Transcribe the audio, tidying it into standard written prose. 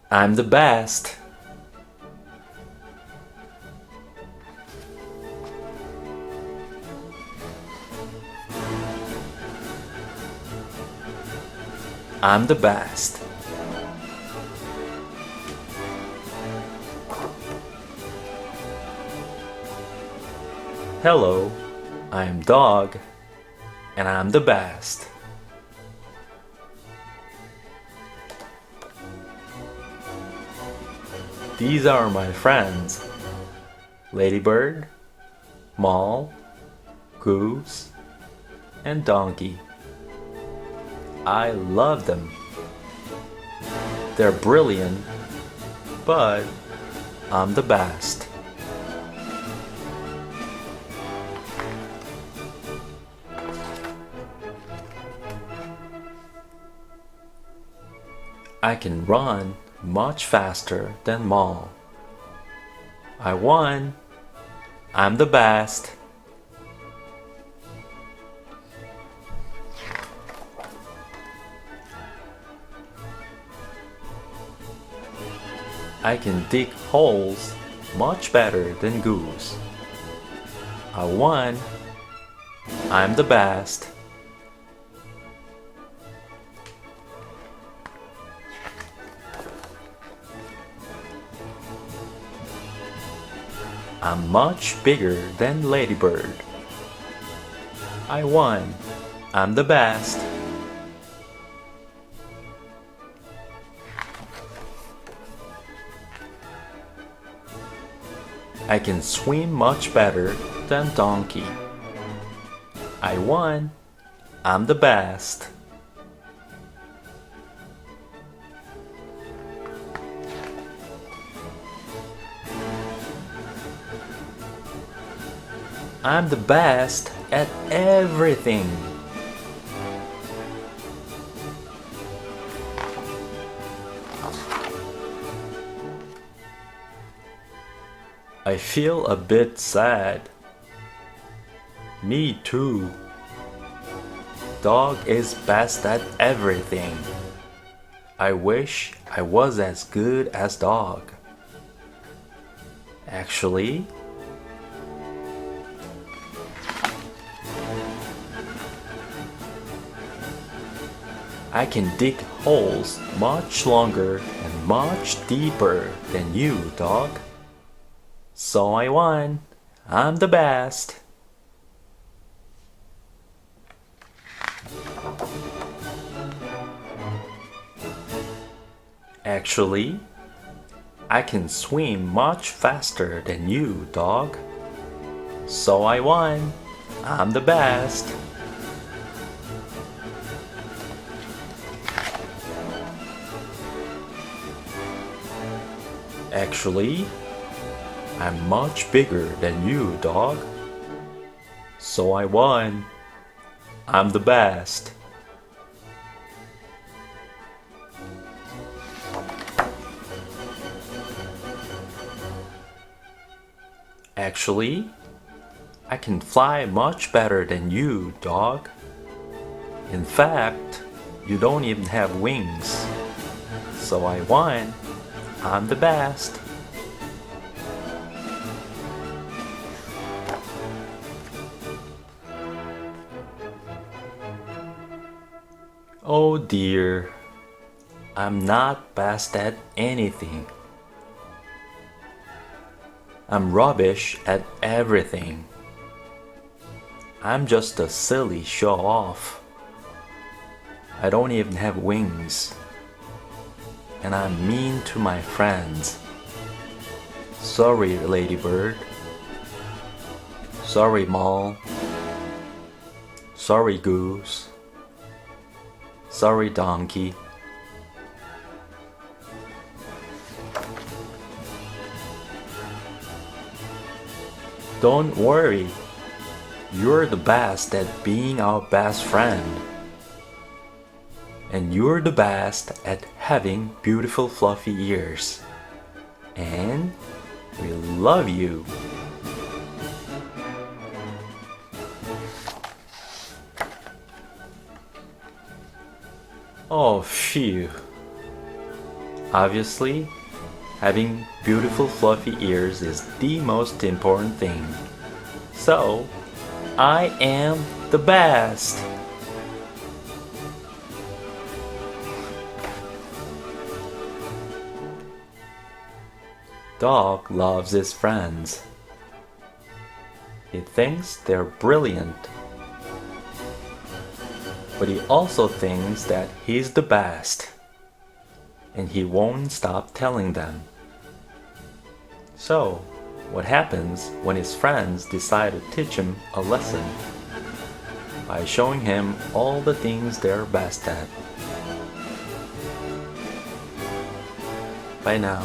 I'm the best. I'm the best. Hello, I'm Dog, and I'm the best. These are my friends, Ladybird, Mole, Goose, and Donkey. I love them. They're brilliant, but I'm the best. I can run much faster than Mole. I won. I'm the best. I can dig holes much better than Goose. I won. I'm the best. I'm much bigger than Ladybird. I won. I'm the best. I can swim much better than Donkey. I won. I'm the best. I'm the best at everything. I feel a bit sad. Me too. Dog is best at everything. I wish I was as good as Dog. Actually, I can dig holes much longer and much deeper than you, Dog. So I won. I'm the best. Actually, I can swim much faster than you, Dog. So I won. I'm the best. Actually, I'm much bigger than you, Dog. So I won. I'm the best. Actually, I can fly much better than you, Dog. In fact, you don't even have wings. So I won. I'm the best. Oh dear, I'm not best at anything. I'm rubbish at everything. I'm just a silly show-off. I don't even have wings. And I'm mean to my friends. Sorry, Ladybird. Sorry, Mole. Sorry, Goose. Sorry, Donkey. Don't worry. You're the best at being our best friend. And you're the best at having beautiful fluffy ears. And we love you. Oh, phew. Obviously, having beautiful fluffy ears is the most important thing. So, I am the best! Dog loves his friends. He thinks they're brilliant. But he also thinks that he's the best. And he won't stop telling them. So, what happens when his friends decide to teach him a lesson? By showing him all the things they're best at. Bye now.